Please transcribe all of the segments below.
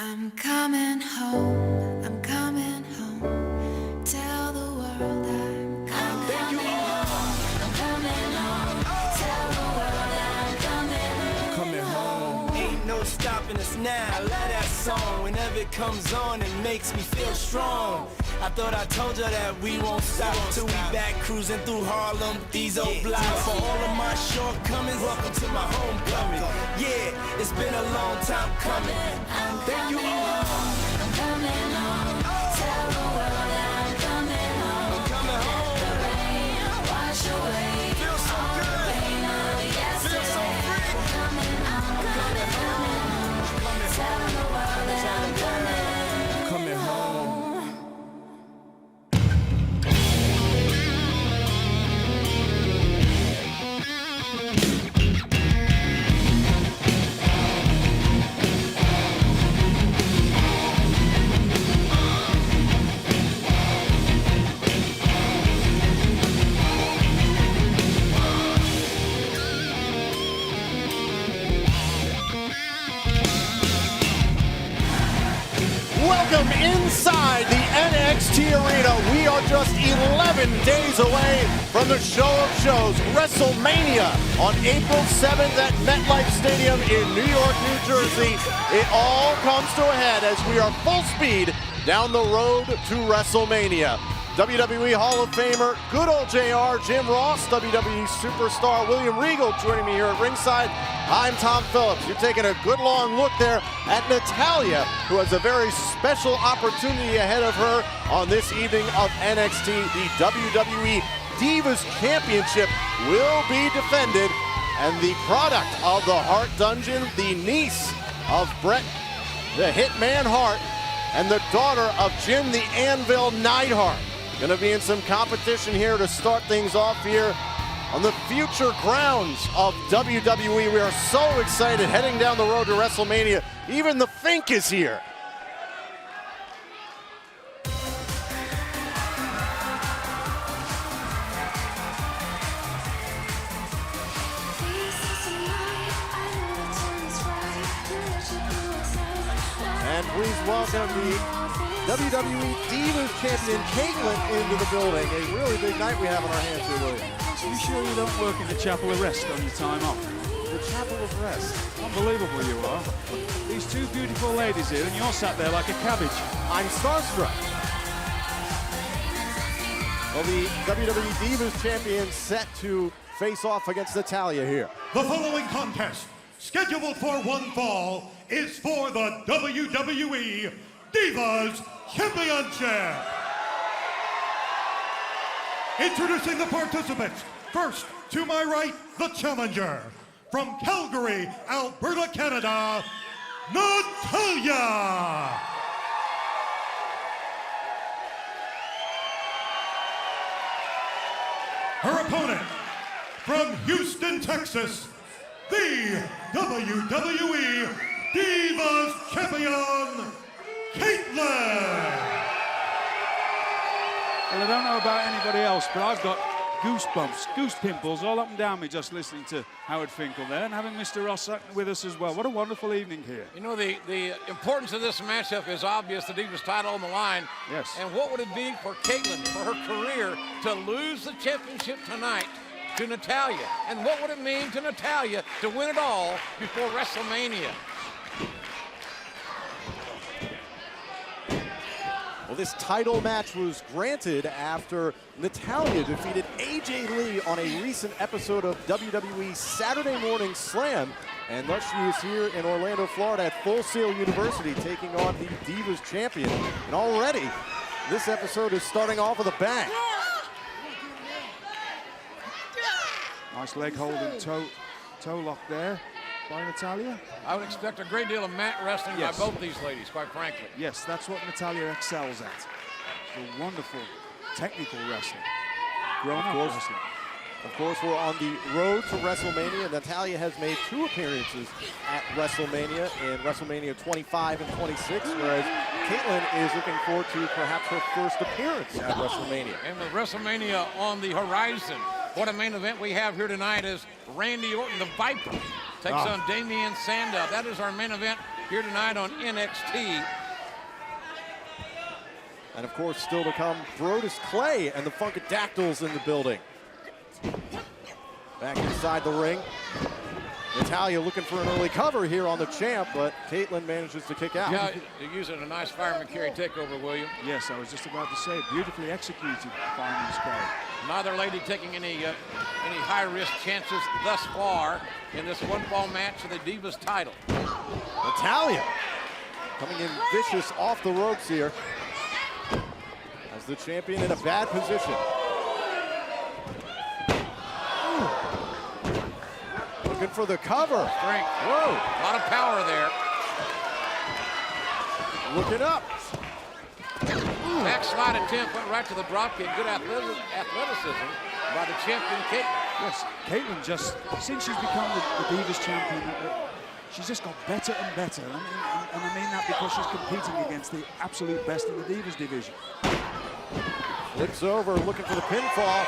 I'm coming home, I'm coming home. Tell the world I'm coming home. I'm coming home. Tell the world I'm coming home. Ain't no stopping us now. I love that song. Whenever it comes on, it makes me feel strong. I thought I told you that we won't stop till we back cruising through Harlem. These old blocks. For all of my shortcomings, welcome to my homecoming. Yeah, it's been a long time coming. Thank you all. I'm coming home. Tell the world I'm coming home. I'm coming home. Let the rain wash away Feels so all the good. pain of yesterday. Feels so free. I'm coming home. Tell the world that I'm Coming home. Welcome inside the NXT Arena. We are just 11 days away from the show of shows, WrestleMania, on April 7th at MetLife Stadium in New York, New Jersey. It all comes to a head as we are full speed down the road to WrestleMania. WWE Hall of Famer, good old JR, Jim Ross, WWE superstar William Regal joining me here at ringside. I'm Tom Phillips. You're taking a good long look there at Natalya, who has a very special opportunity ahead of her on this evening of NXT. The WWE Divas Championship will be defended, and the product of the Hart Dungeon, the niece of Bret the Hitman Hart, and the daughter of Jim the Anvil Neidhart, going to be in some competition here to start things off here on the future grounds of WWE. We are so excited heading down the road to WrestleMania. Even the Fink is here. And please welcome the WWE Divas Champion Kaitlyn into the building. A really big night we have on our hands here, William. You sure you don't work in the Chapel of Rest on your time off? The Chapel of Rest. Unbelievable you are. These two beautiful ladies here, and you're sat there like a cabbage. I'm starstruck. Well, the WWE Divas Champion set to face off against Natalya here. The following contest, scheduled for one fall, is for the WWE Divas Championship. Introducing the participants. First, to my right, the challenger. From Calgary, Alberta, Canada, Natalya. Her opponent, from Houston, Texas, the WWE Divas Champion, Kaitlyn. Well, I don't know about anybody else, but I've got goosebumps, goose pimples all up and down me just listening to Howard Finkel there and having Mr. Ross Sutton with us as well. What a wonderful evening here. You know, the importance of this matchup is obvious. The Divas title on the line. Yes. And what would it be for Kaitlyn, for her career, to lose the championship tonight to Natalya? And what would it mean to Natalya to win it all before WrestleMania? Well, this title match was granted after Natalya defeated AJ Lee on a recent episode of WWE Saturday Morning Slam. And thus she is here in Orlando, Florida at Full Sail University taking on the Divas Champion. And already, this episode is starting off with a bang. Nice leg hold and toe lock there by Natalya. I would expect a great deal of mat wrestling Yes. by both these ladies, quite frankly. Yes, that's what Natalya excels at. The wonderful technical wrestling. Grown-up wrestling. Of course, we're on the road to WrestleMania. Natalya has made 2 appearances at WrestleMania in WrestleMania 25 and 26, whereas Kaitlyn is looking forward to perhaps her first appearance at WrestleMania. And with WrestleMania on the horizon, what a main event we have here tonight is Randy Orton, the Viper, takes on Damian Sandow. That is our main event here tonight on NXT. And of course, still to come, Brodus Clay and the Funkadactyls in the building. Back inside the ring. Natalya looking for an early cover here on the champ, but Kaitlyn manages to kick out. Yeah, you're using a nice fireman carry takeover, William. Yes, I was just about to say, beautifully executed Fireman's Carry. Neither lady taking any high-risk chances thus far in this one-fall match for the Divas title. Natalya coming in vicious off the ropes here as the champion in a bad position. Looking for the cover. Strength. Whoa. A lot of power there. Looking up. Backslide attempt went right to the dropkick. Good athleticism by the champion, Kaitlyn. Yes, Kaitlyn just, since she's become the Divas champion, she's just got better and better. And I mean that because she's competing against the absolute best in the Divas division. Flips over, looking for the pinfall.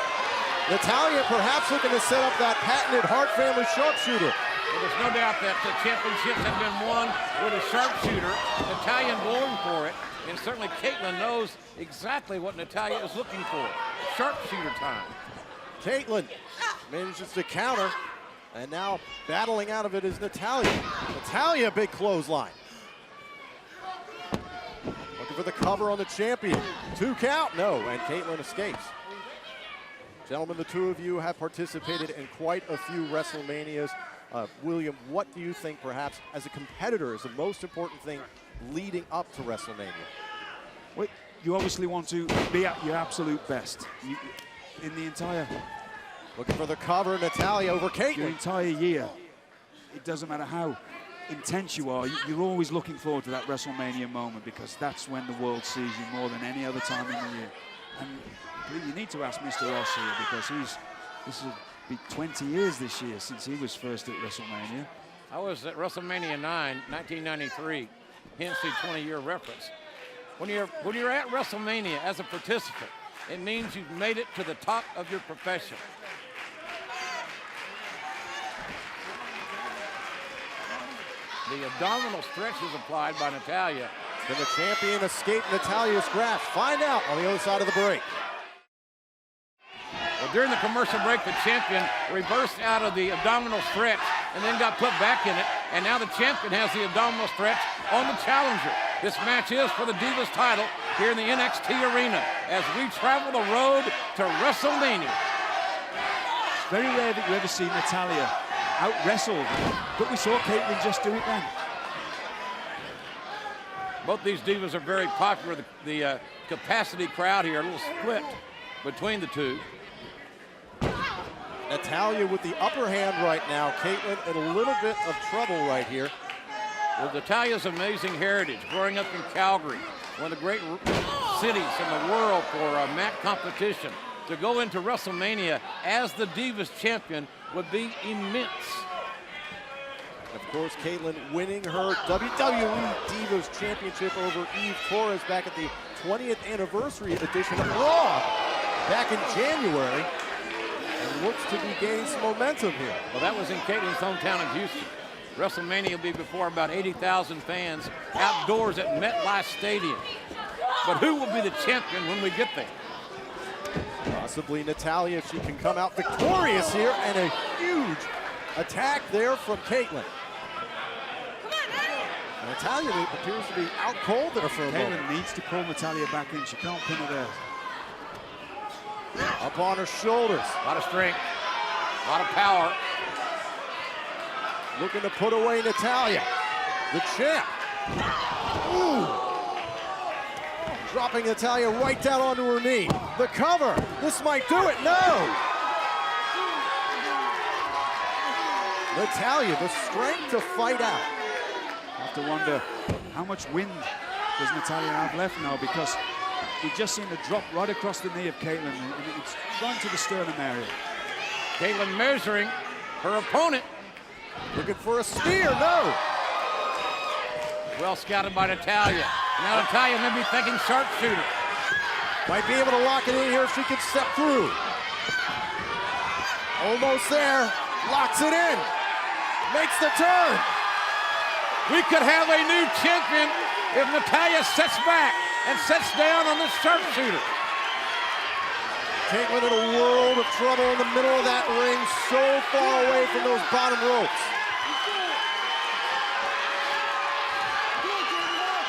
Natalya perhaps looking to set up that patented Hart family sharpshooter. Well, there's no doubt that the championships have been won with a sharpshooter. Natalya going for it. And certainly Kaitlyn knows exactly what Natalya is looking for. Sharpshooter time. Kaitlyn manages to counter. And now battling out of it is Natalya. Natalya, big clothesline. Looking for the cover on the champion. 2 count, no, and Kaitlyn escapes. Gentlemen, the two of you have participated in quite a few WrestleManias. William, what do you think perhaps as a competitor is the most important thing leading up to WrestleMania? Well, you obviously want to be at your absolute best. In the entire... Looking for the cover, Natalya over Your Kaitlyn. entire year, it doesn't matter how intense you are, you're always looking forward to that WrestleMania moment because that's when the world sees you more than any other time in the year. And you need to ask Mr. Ross here because this will be 20 years this year since he was first at WrestleMania. I was at WrestleMania 9, 1993, hence the 20-year reference. When you're at WrestleMania as a participant, it means you've made it to the top of your profession. The abdominal stretch is applied by Natalya. Can the champion escape Natalya's grasp? Find out on the other side of the break. Well, during the commercial break, the champion reversed out of the abdominal stretch and then got put back in it. And now the champion has the abdominal stretch on the challenger. This match is for the Divas title here in the NXT arena as we travel the road to WrestleMania. It's very rare that you ever see Natalya out-wrestled, but we saw Kaitlyn just do it then. Both these divas are very popular. The capacity crowd here, a little split between the two. Natalya with the upper hand right now. Kaitlyn in a little bit of trouble right here. Well, Natalya's amazing heritage, growing up in Calgary, one of the great cities in the world for mat competition. To go into WrestleMania as the Divas champion would be immense. Of course, Kaitlyn winning her WWE Divas Championship over Eve Torres back at the 20th anniversary edition of Raw back in January. And looks to be gaining some momentum here. Well, that was in Kaitlyn's hometown of Houston. WrestleMania will be before about 80,000 fans outdoors at MetLife Stadium. But who will be the champion when we get there? Possibly Natalya if she can come out victorious here, and a huge attack there from Kaitlyn. Natalya appears to be out cold there for a moment. Kaitlyn needs to pull Natalya back in. She can't pin her there. Up on her shoulders. A lot of strength, a lot of power. Looking to put away Natalya, the champ. Ooh. Dropping Natalya right down onto her knee. The cover. This might do it. No. Natalya, the strength to fight out. I have to wonder how much wind does Natalya have left now, because we've just seen the drop right across the knee of Kaitlyn, and it's gone to the sternum area. Kaitlyn measuring her opponent. Looking for a spear. No. Well scouted by Natalya. Now Natalya may be thinking sharpshooter. Might be able to lock it in here if she can step through. Almost there. Locks it in. Makes the turn. We could have a new champion if Natalya sets back and sets down on this sharpshooter. Caitlyn in a world of trouble in the middle of that ring, so far away from those bottom ropes.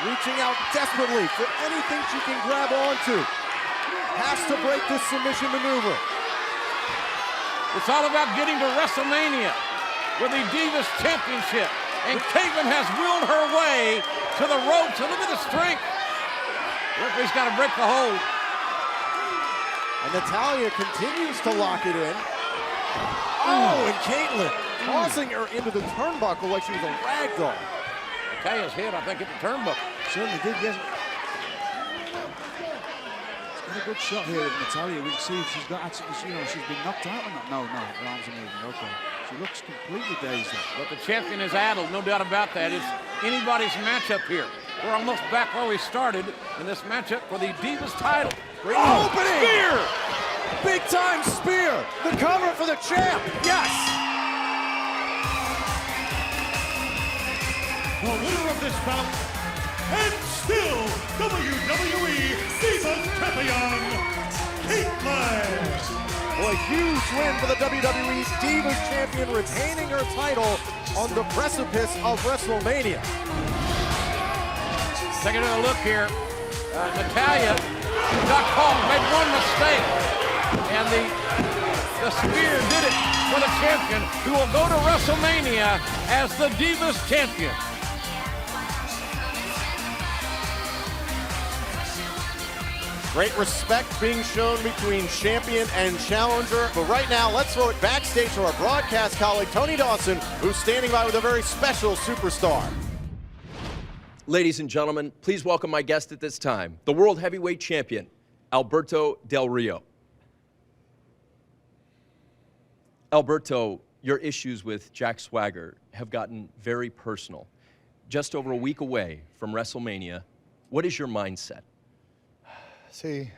Reaching out desperately for anything she can grab onto. Has to break this submission maneuver. It's all about getting to WrestleMania with the Divas Championship. And Caitlyn has willed her way to the ropes. And look at the strength. Ripley's got to break the hold. And Natalya continues to lock it in. Oh, and Caitlyn tossing her into the turnbuckle like she was a rag doll. Natalya's head, I think, hit the turnbuckle. Certainly did, yes. It's got a good shot here of Natalya. We can see if she's got actually, she's been knocked out or not. No, her arms are moving. Okay. She looks completely dazed. But the champion is addled, no doubt about that. It's anybody's matchup here. We're almost back where we started in this matchup for the Divas title. Great opening! Spear! Big time spear! The cover for the champ! Yes! The winner of this bout, and still WWE Divas Champion, Caitlyn. Well, a huge win for the WWE Divas Champion, retaining her title on the precipice of WrestleMania. Taking a look here, Natalya got caught, made one mistake, and the spear did it for the champion, who will go to WrestleMania as the Divas Champion. Great respect being shown between champion and challenger. But right now, let's throw it backstage to our broadcast colleague, Tony Dawson, who's standing by with a very special superstar. Ladies and gentlemen, please welcome my guest at this time, the World Heavyweight Champion, Alberto Del Rio. Alberto, your issues with Jack Swagger have gotten very personal. Just over a week away from WrestleMania, what is your mindset? See,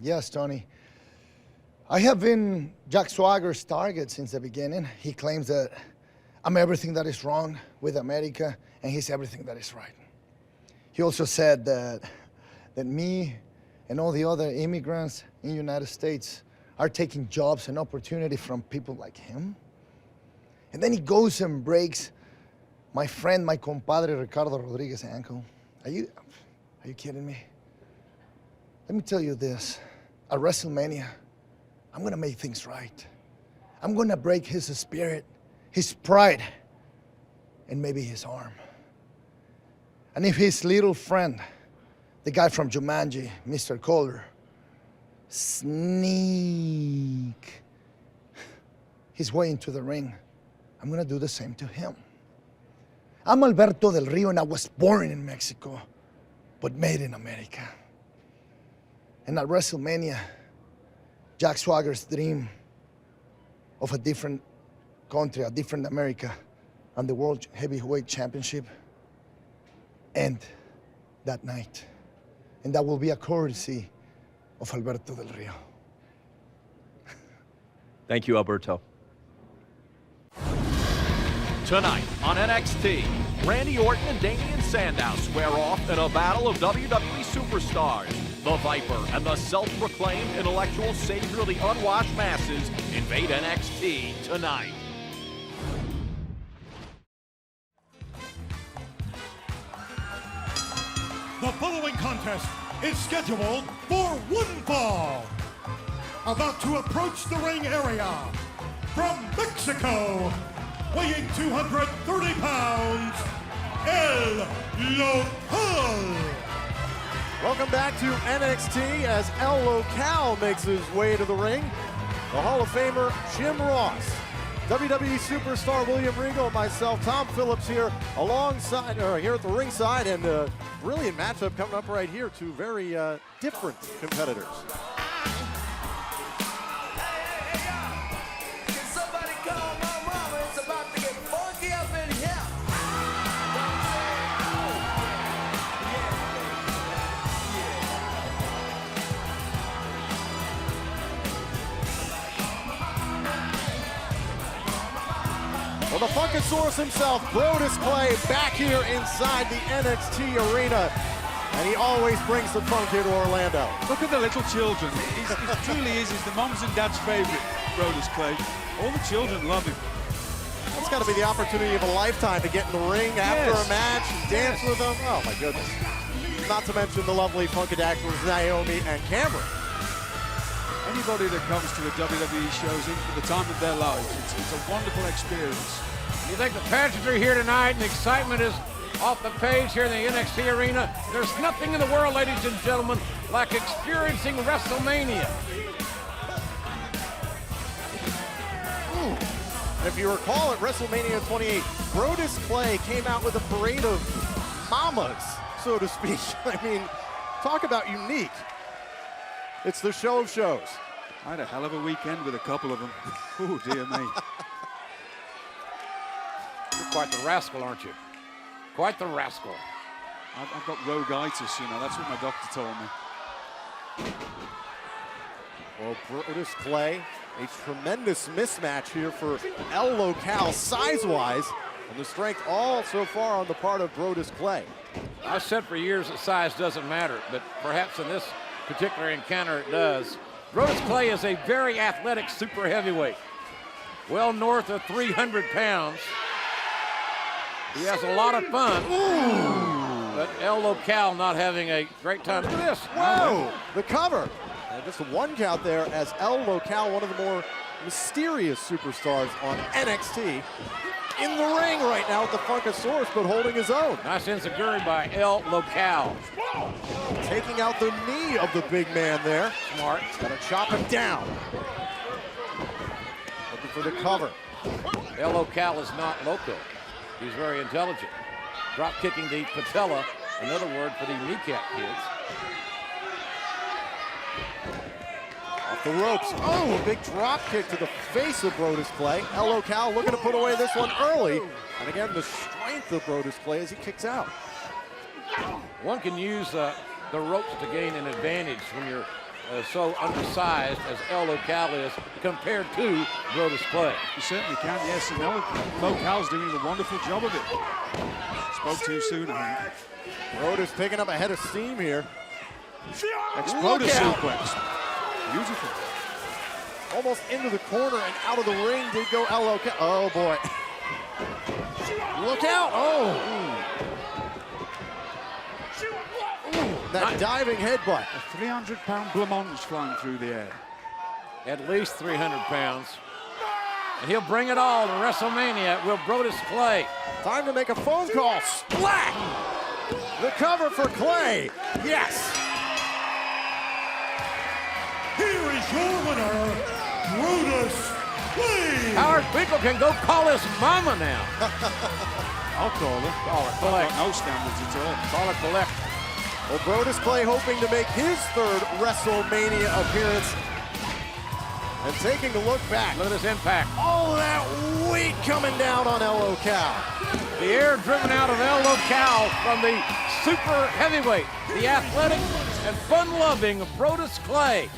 yes, Tony. I have been Jack Swagger's target since the beginning. He claims that I'm everything that is wrong with America, and he's everything that is right. He also said that me and all the other immigrants in the United States are taking jobs and opportunity from people like him. And then he goes and breaks my friend, my compadre, Ricardo Rodriguez's ankle. Are you kidding me? Let me tell you this, at WrestleMania, I'm gonna make things right. I'm gonna break his spirit, his pride, and maybe his arm. And if his little friend, the guy from Jumanji, Mr. Kohler, sneak his way into the ring, I'm gonna do the same to him. I'm Alberto Del Rio, and I was born in Mexico, but made in America. And at WrestleMania, Jack Swagger's dream of a different country, a different America, and the World Heavyweight Championship end that night. And that will be a courtesy of Alberto Del Rio. Thank you, Alberto. Tonight on NXT, Randy Orton and Damian Sandow square off in a battle of WWE superstars. The Viper and the self-proclaimed intellectual savior of the unwashed masses invade NXT tonight. The following contest is scheduled for one fall. About to approach the ring area from Mexico, weighing 230 pounds, El Local. Welcome back to NXT as El Local makes his way to the ring. The Hall of Famer Jim Ross, WWE superstar William Regal, and myself, Tom Phillips, here alongside, or here at the ringside, and a brilliant matchup coming up right here. Two very different competitors. Well, the Funkasaurus himself, Brodus Clay, back here inside the NXT arena. And he always brings the funk here to Orlando. Look at the little children. He truly is. He's the mums and dad's favorite, Brodus Clay. All the children love him. That's got to be the opportunity of a lifetime to get in the ring after a match and dance with them. Oh, my goodness. Not to mention the lovely Funkadactyls, Naomi and Cameron. Anybody that comes to the WWE shows in for the time of their lives. It's a wonderful experience. You think the pageantry here tonight and the excitement is off the page here in the NXT arena? There's nothing in the world, ladies and gentlemen, like experiencing WrestleMania. And if you recall at WrestleMania 28, Brodus Clay came out with a parade of mamas, so to speak. I mean, talk about unique. It's the show of shows. I had a hell of a weekend with a couple of them. Oh, dear me. You're quite the rascal, aren't you? Quite the rascal. I've got roguitis, you know. That's what my doctor told me. Well, Brodus Clay, a tremendous mismatch here for El Local size-wise, and the strength all so far on the part of Brodus Clay. I've said for years that size doesn't matter, but perhaps in this particular encounter it does. Brodus Clay is a very athletic super heavyweight, well north of 300 pounds. He has a lot of fun. Ooh. But El Local not having a great time. Look at this. Whoa, the cover. And just a one count there as El Local, one of the more mysterious superstars on NXT, in the ring right now with the Funkasaurus, but holding his own. Nice enziguri by El Local. Taking out the knee of the big man there. Smart. Gotta chop him down. Looking for the cover. El Local is not loco. He's very intelligent. Drop kicking the patella, another word for the kneecap kids. Off the ropes. Oh, a big drop kick to the face of Brodus Clay. El Local looking to put away this one early. And again, the strength of Brodus Clay as he kicks out. One can use the ropes to gain an advantage when you're so undersized as El Local is compared to Brodus Clay. You certainly can, yes, and El Local's doing a wonderful job of it. Spoke too soon, I think. Brodus picking up a head of steam here. Exploder suplex. Beautiful. Almost into the corner and out of the ring did go El Local. Oh, boy. Look out. Oh. That diving headbutt. A 300-pound blancmange flying through the air. At least 300 pounds. And he'll bring it all to WrestleMania. Will Brodus Clay. Time to make a phone call. Splat! The cover for Clay. Yes. Here is your winner, Brodus Clay. Howard Finkel can go call his mama now. I'll call her. Call her, I've collect. got no standards at all. Call her, collect. Well, Brodus Clay hoping to make his third WrestleMania appearance. And taking a look back. Look at this impact. All of that weight coming down on El Local. The air driven out of El Local from the super heavyweight, the athletic and fun-loving Brodus Clay.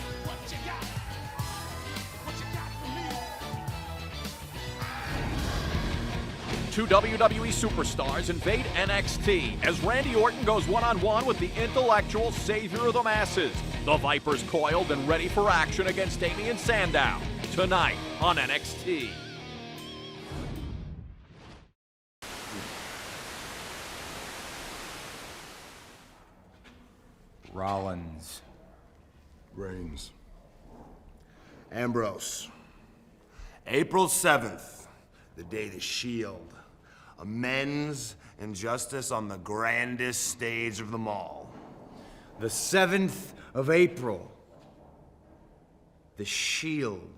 Two WWE superstars invade NXT as Randy Orton goes one-on-one with the intellectual savior of the masses. The Vipers coiled and ready for action against Damien Sandow tonight on NXT. Rollins. Reigns. Ambrose. April 7th, the day the Shield. Amends and justice on the grandest stage of them all. The 7th of April. The Shield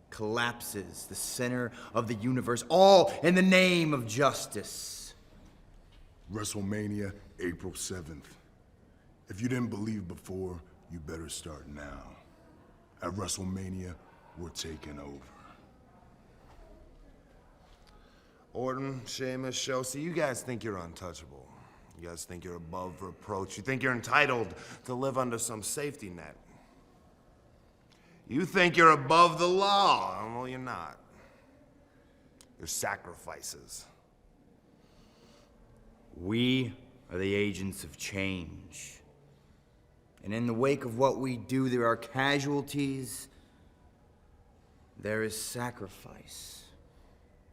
collapses, the center of the universe, all in the name of justice. WrestleMania, April 7th. If you didn't believe before, you better start now. At WrestleMania, we're taking over. Orton, Sheamus, Show. See, you guys think you're untouchable. You guys think you're above reproach. You think you're entitled to live under some safety net. You think you're above the law. Well, you're not. There's sacrifices. We are the agents of change. And in the wake of what we do, there are casualties. There is sacrifice.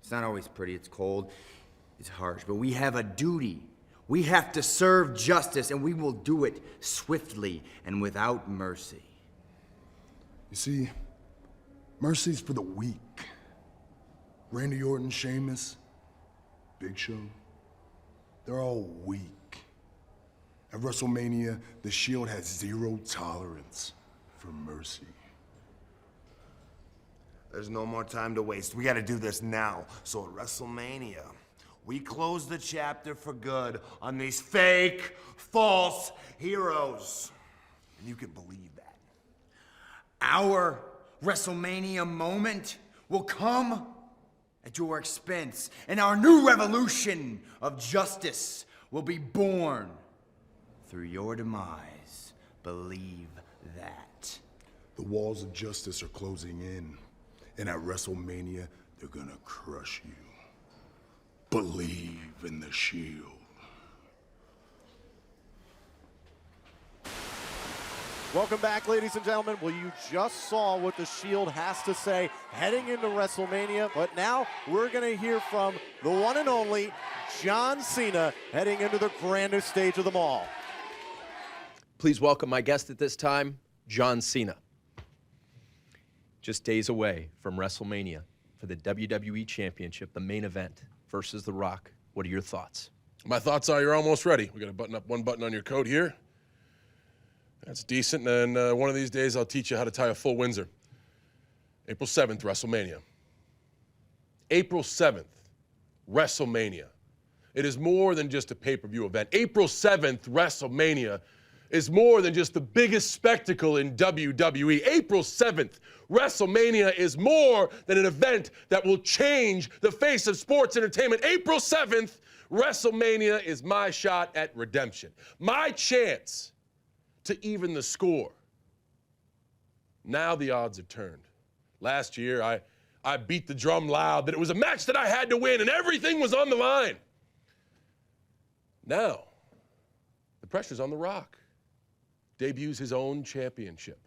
It's not always pretty, it's cold, it's harsh, but we have a duty. We have to serve justice, and we will do it swiftly and without mercy. You see, mercy's for the weak. Randy Orton, Sheamus, Big Show, they're all weak. At WrestleMania, the Shield has zero tolerance for mercy. There's no more time to waste. We gotta do this now. So at WrestleMania, we close the chapter for good on these fake, false heroes. And you can believe that. Our WrestleMania moment will come at your expense, and our new revolution of justice will be born through your demise. Believe that. The walls of justice are closing in, and at WrestleMania, they're gonna crush you. Believe in the Shield. Welcome back, ladies and gentlemen. Well, you just saw what the Shield has to say heading into WrestleMania, but now we're going to hear from the one and only John Cena heading into the grandest stage of them all. Please welcome my guest at this time, John Cena. Just days away from WrestleMania for the WWE Championship, the main event versus The Rock. What are your thoughts? My thoughts are you're almost ready. We got to button up one button on your coat here. That's decent, and one of these days I'll teach you how to tie a full Windsor. April 7th, WrestleMania. April 7th, WrestleMania. It is more than just a pay-per-view event. April 7th, WrestleMania is more than just the biggest spectacle in WWE. April 7th, WrestleMania is more than an event that will change the face of sports entertainment. April 7th, WrestleMania is my shot at redemption. My chance to even the score. Now the odds are turned. Last year, I beat the drum loud that it was a match that I had to win and everything was on the line. Now, the pressure's on The Rock. Debuts his own championship.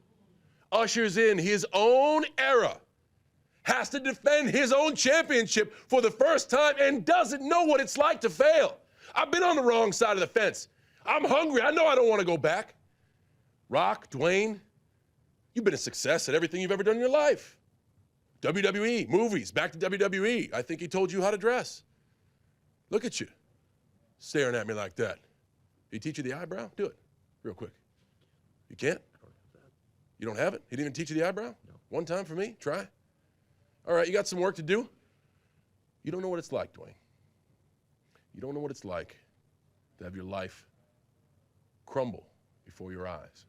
Ushers in his own era. Has to defend his own championship for the first time and doesn't know what it's like to fail. I've been on the wrong side of the fence. I'm hungry. I know I don't want to go back. Rock, Dwayne, you've been a success at everything you've ever done in your life. WWE, movies, back to WWE. I think he told you how to dress. Look at you, staring at me like that. Did he teach you the eyebrow? Do it, real quick. You can't? You don't have it? He didn't even teach you the eyebrow? No. One time for me? Try. All right, you got some work to do. You don't know what it's like, Dwayne. You don't know what it's like to have your life crumble before your eyes.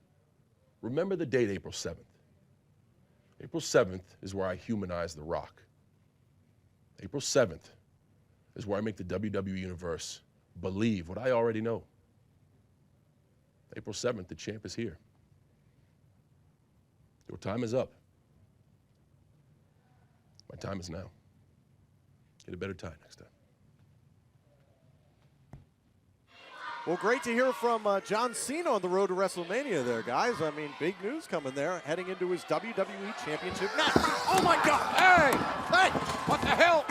Remember the date, April 7th. April 7th is where I humanize The Rock. April 7th is where I make the WWE Universe believe what I already know. April 7th, the champ is here. Your time is up. My time is now. Get a better tie next time. Well, great to hear from John Cena on the road to WrestleMania there, guys. I mean, big news coming there, heading into his WWE Championship match. Oh, my God! Hey! Hey! What the hell?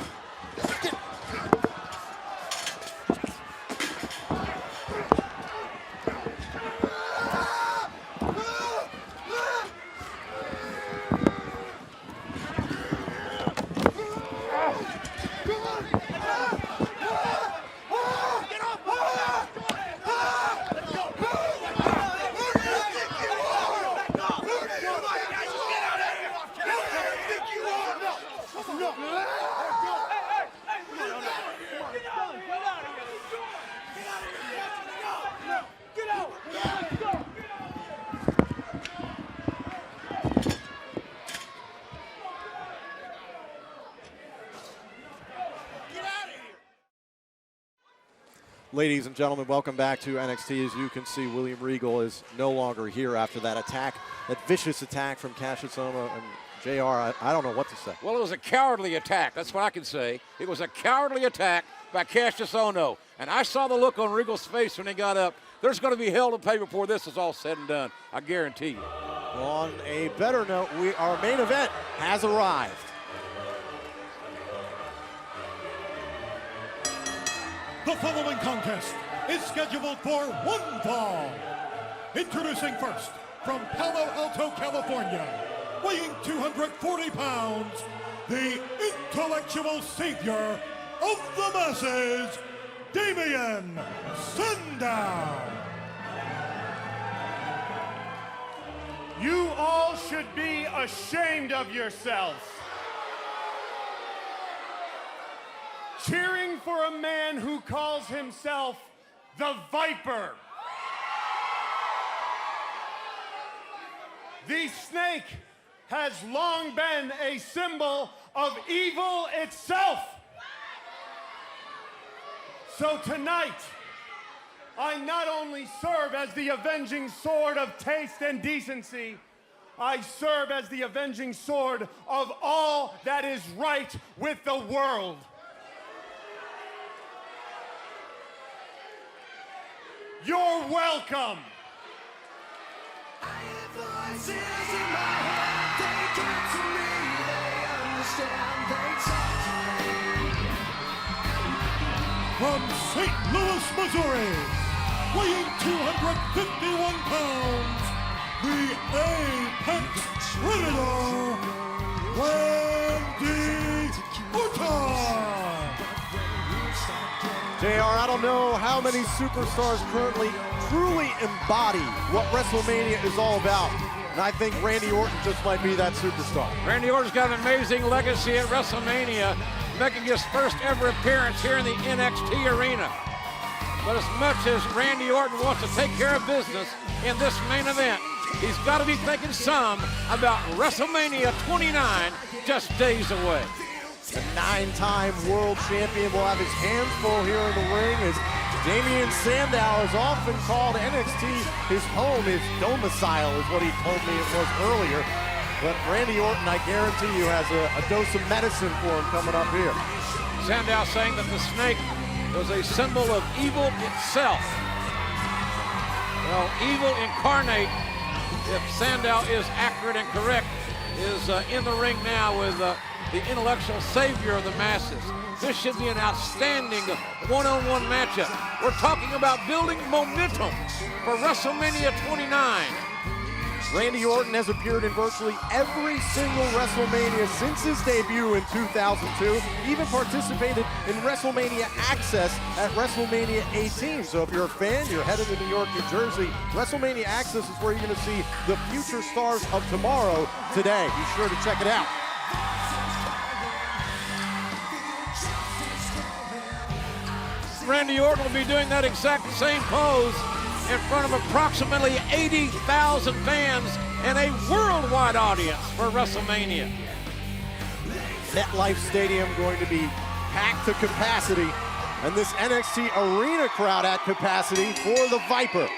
Ladies and gentlemen, welcome back to NXT. As you can see, William Regal is no longer here after that attack, that vicious attack from Cassius Ohno. And JR, I don't know what to say. Well, it was a cowardly attack. That's what I can say. It was a cowardly attack by Cassius Ohno. And I saw the look on Regal's face when he got up. There's going to be hell to pay before this is all said and done. I guarantee you. Well, on a better note, our main event has arrived. The following contest is scheduled for one fall. Introducing first, from Palo Alto, California, weighing 240 pounds, the intellectual savior of the masses, Damien Sandow. You all should be ashamed of yourselves. Cheering for a man who calls himself the Viper. The snake has long been a symbol of evil itself. So tonight, I not only serve as the avenging sword of taste and decency, I serve as the avenging sword of all that is right with the world. You're welcome. From St. Louis, Missouri, weighing 251 pounds, the Apex Predator, Randy Orton. JR, I don't know how many superstars currently truly embody what WrestleMania is all about. And I think Randy Orton just might be that superstar. Randy Orton's got an amazing legacy at WrestleMania, making his first ever appearance here in the NXT arena. But as much as Randy Orton wants to take care of business in this main event, he's got to be thinking some about WrestleMania 29 just days away. The 9-time world champion will have his hands full here in the ring as Damien Sandow is often called NXT his home, his domicile is what he told me it was earlier. But Randy Orton, I guarantee you, has a dose of medicine for him coming up here. Sandow saying that the snake was a symbol of evil itself. Well, evil incarnate, if Sandow is accurate and correct, is in the ring now with the intellectual savior of the masses. This should be an outstanding one-on-one matchup. We're talking about building momentum for WrestleMania 29. Randy Orton has appeared in virtually every single WrestleMania since his debut in 2002. He even participated in WrestleMania Access at WrestleMania 18. So if you're a fan, you're headed to New York, New Jersey, WrestleMania Access is where you're going to see the future stars of tomorrow today. Be sure to check it out. Randy Orton will be doing that exact same pose in front of approximately 80,000 fans and a worldwide audience for WrestleMania. MetLife Stadium going to be packed to capacity, and this NXT arena crowd at capacity for the Viper.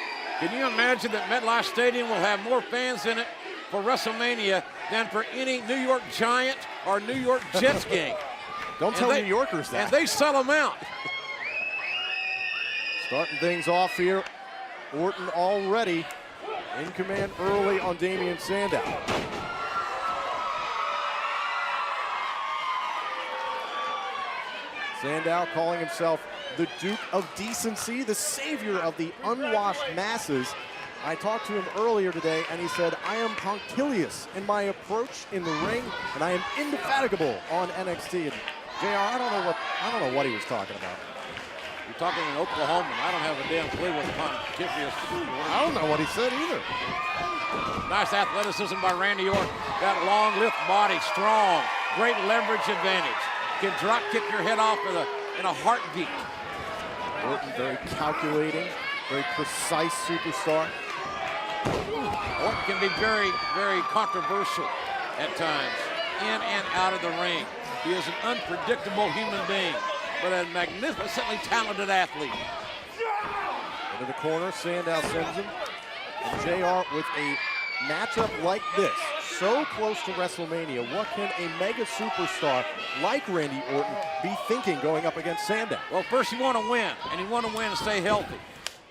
Can you imagine that MetLife Stadium will have more fans in it for WrestleMania than for any New York Giant or New York Jets game? Don't tell New Yorkers that. And they sell them out. Starting things off here, Orton already in command early on Damien Sandow. Sandow calling himself the Duke of Decency, the savior of the unwashed masses. I talked to him earlier today, and he said, I am punctilious in my approach in the ring, and I am indefatigable on NXT. And JR, I don't know what he was talking about. You're talking in Oklahoma. I don't have a damn clue what the pontificus is. I don't know what he said either. Nice athleticism by Randy Orton. Got a long lift body, strong, great leverage advantage. Can drop kick your head off in a heartbeat. Orton very calculating, very precise superstar. Orton can be very, very controversial at times, in and out of the ring. He is an unpredictable human being, but a magnificently talented athlete. Into the corner, Sandow sends him. And JR with a matchup like this, so close to WrestleMania. What can a mega superstar like Randy Orton be thinking going up against Sandow? Well, first you want to win, and you want to win and stay healthy.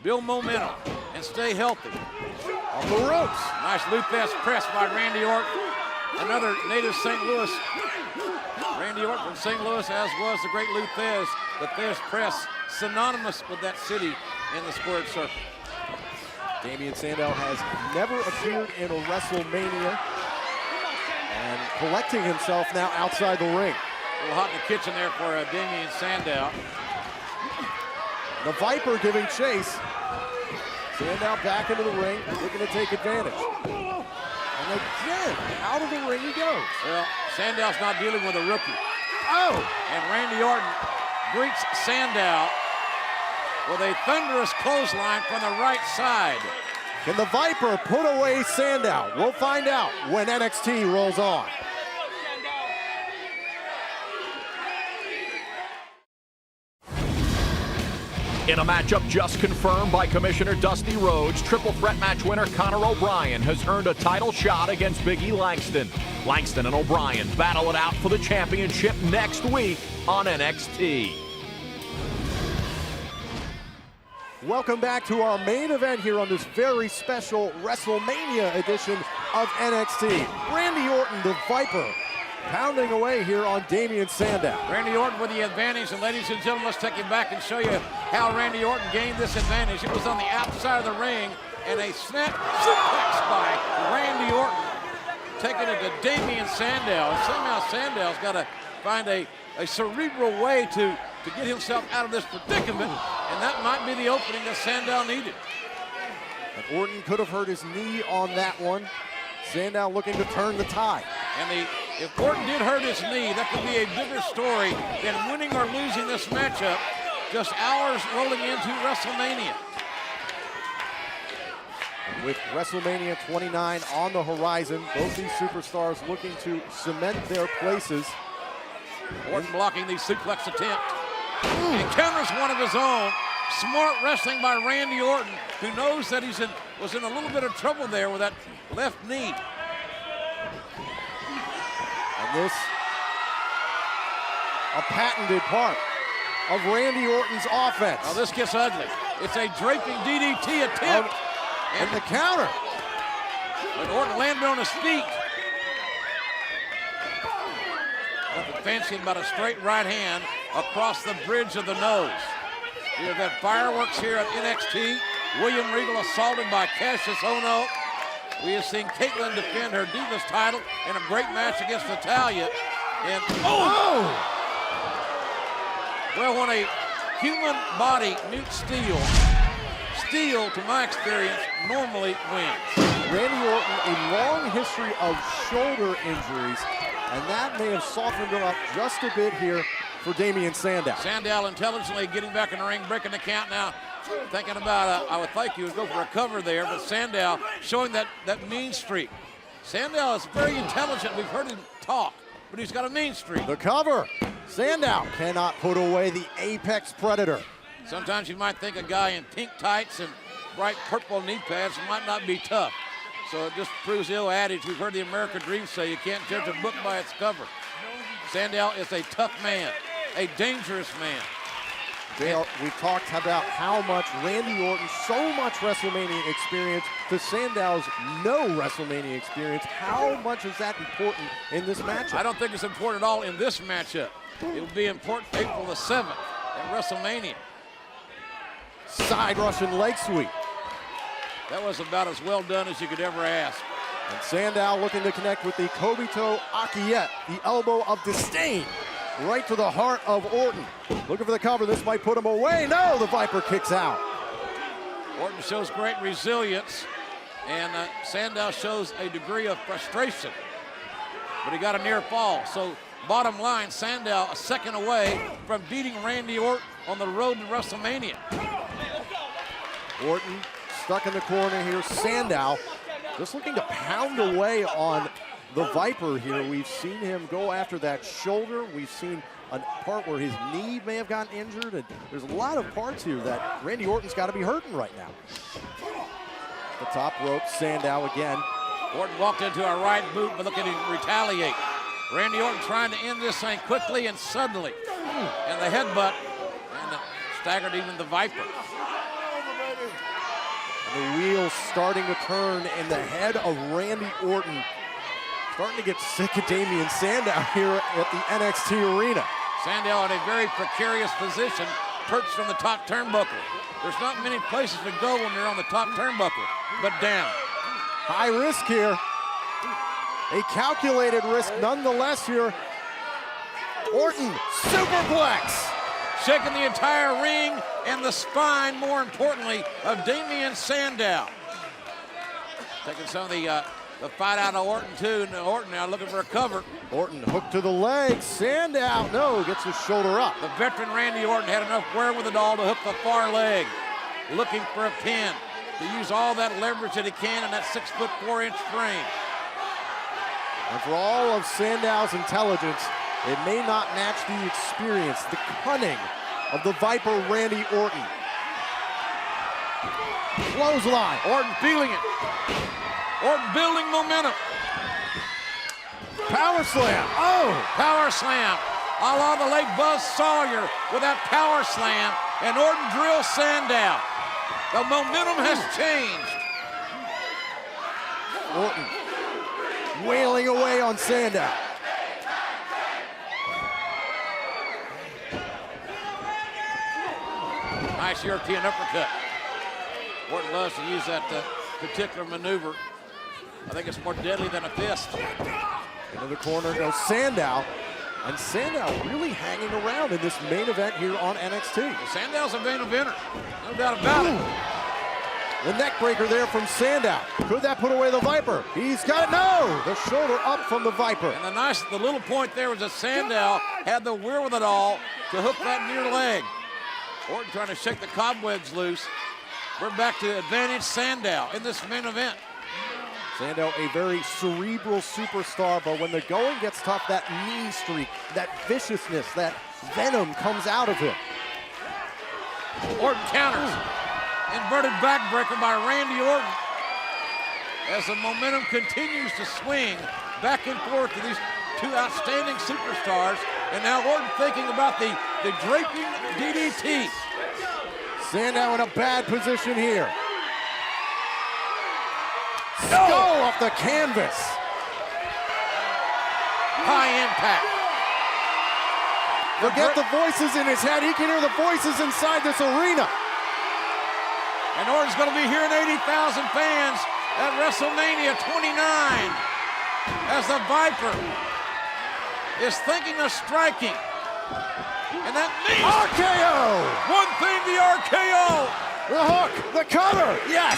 Build momentum and stay healthy. On the ropes. Nice Luthez press by Randy Orton. Another native St. Louis. Randy Orton from St. Louis, as was the great Luthez. The Thez press, synonymous with that city in the squared circle. Damien Sandow has never appeared in a WrestleMania and collecting himself now outside the ring. A little hot in the kitchen there for Damien Sandow. The Viper giving chase. Sandow back into the ring, looking to take advantage. And again, out of the ring he goes. Well, Sandow's not dealing with a rookie. Oh! And Randy Orton greets Sandow with a thunderous clothesline from the right side. Can the Viper put away Sandow? We'll find out when NXT rolls on. In a matchup just confirmed by Commissioner Dusty Rhodes, triple threat match winner Conor O'Brien has earned a title shot against Big E Langston. Langston and O'Brien battle it out for the championship next week on NXT. Welcome back to our main event here on this very special WrestleMania edition of NXT. Randy Orton, the Viper, pounding away here on Damien Sandow. Randy Orton with the advantage, and ladies and gentlemen, let's take you back and show you how Randy Orton gained this advantage. It was on the outside of the ring, and a snap suplex by Randy Orton, taking it to Damien Sandow. And somehow Sandow's got to find a cerebral way to get himself out of this predicament, and that might be the opening that Sandow needed. And Orton could have hurt his knee on that one. Sandow looking to turn the tide. And if Orton did hurt his knee, that could be a bigger story than winning or losing this matchup just hours rolling into WrestleMania. With WrestleMania 29 on the horizon, both these superstars looking to cement their places. Orton blocking the suplex attempt. Encounters one of his own. Smart wrestling by Randy Orton, who knows that was in a little bit of trouble there with that left knee. And this, a patented part of Randy Orton's offense. Now this gets ugly. It's a draping DDT attempt. And the counter. But Orton landed on his feet. Nothing fancy about a straight right hand across the bridge of the nose. We have had fireworks here at NXT. William Regal assaulted by Cassius Ohno. We have seen Caitlyn defend her Divas title in a great match against Natalya. And well, when a human body meets steel, to my experience, normally wins. Randy Orton, a long history of shoulder injuries, and that may have softened him up just a bit here for Damien Sandow. Sandow intelligently getting back in the ring, breaking the count now. Thinking about, I would think he would go for a cover there, but Sandow showing that mean streak. Sandow is very intelligent. We've heard him talk, but he's got a mean streak. The cover. Sandow cannot put away the Apex Predator. Sometimes you might think a guy in pink tights and bright purple knee pads might not be tough. So it just proves the old adage we've heard the American Dream say, you can't judge a book by its cover. Sandow is a tough man, a dangerous man. We talked about how much Randy Orton, so much WrestleMania experience, to Sandow's no WrestleMania experience. How much is that important in this matchup? I don't think it's important at all in this matchup. It will be important April the 7th at WrestleMania. Side Russian leg sweep. That was about as well done as you could ever ask. And Sandow looking to connect with the Kobito Akiyet, the elbow of disdain, right to the heart of Orton. Looking for the cover, this might put him away. No, the Viper kicks out. Orton shows great resilience, and Sandow shows a degree of frustration. But he got a near fall, so bottom line, Sandow a second away from beating Randy Orton on the road to WrestleMania. Orton stuck in the corner here. Sandow just looking to pound away on the Viper here. We've seen him go after that shoulder. We've seen a part where his knee may have gotten injured. And there's a lot of parts here that Randy Orton's got to be hurting right now. The top rope, Sandow again Orton walked into a right boot, but look at him retaliate. Randy Orton trying to end this thing quickly and suddenly. And the headbutt, and staggered even the Viper. The wheels starting to turn in the head of Randy Orton. Starting to get sick of Damien Sandow here at the NXT arena. Sandow in a very precarious position, perched on the top turnbuckle. There's not many places to go when you're on the top turnbuckle, but down. High risk here. A calculated risk nonetheless here. Orton, superplex. Shaking the entire ring and the spine, more importantly, of Damien Sandow. Taking some of the fight out of Orton too, and Orton now looking for a cover. Orton hooked to the leg, Sandow, no, gets his shoulder up. The veteran Randy Orton had enough wherewithal to hook the far leg, looking for a pin, to use all that leverage that he can in that 6'4" frame. And for all of Sandow's intelligence, it may not match the experience, the cunning of the Viper Randy Orton. Clothesline. Orton feeling it. Orton building momentum. Power slam. Oh! Power slam. A la the late Buzz Sawyer with that power slam, and Orton drills Sandow. The momentum has changed. Orton wailing away on Sandow. Nice European uppercut. Orton loves to use that particular maneuver. I think it's more deadly than a fist. Into the corner goes Sandow. And Sandow really hanging around in this main event here on NXT. Well, Sandow's a main eventer, no doubt about it. The neck breaker there from Sandow. Could that put away the Viper? He's got it, no! The shoulder up from the Viper. And the little point there was that Sandow had the wherewithal to hook that near leg. Orton trying to shake the cobwebs loose. We're back to advantage Sandow in this main event. Sandow, a very cerebral superstar, but when the going gets tough, that mean streak, that viciousness, that venom comes out of him. Orton counters. Inverted backbreaker by Randy Orton. As the momentum continues to swing back and forth to these two outstanding superstars. And now Orton thinking about the draping DDT. Sandow in a bad position here. Skull off the canvas. High impact. Forget the voices in his head. He can hear the voices inside this arena. And Orton's going to be hearing 80,000 fans at WrestleMania 29 as the Viper is thinking of striking. And that means RKO! One thing, the RKO! The hook, the cover, yes!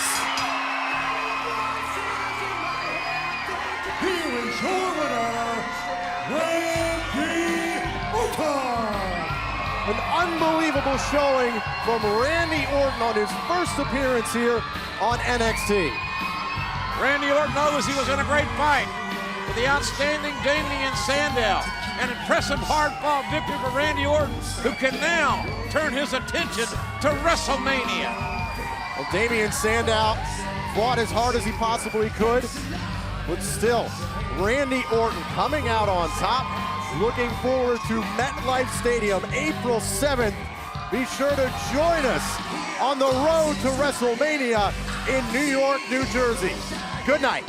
Here is your winner, Randy Orton. An unbelievable showing from Randy Orton on his first appearance here on NXT. Randy Orton knows he was in a great fight with the outstanding Damien Sandow. An impressive hard-fought victory for Randy Orton, who can now turn his attention to WrestleMania. Well, Damien Sandow fought as hard as he possibly could, but still, Randy Orton coming out on top. Looking forward to MetLife Stadium, April 7th. Be sure to join us on the road to WrestleMania in New York, New Jersey. Good night.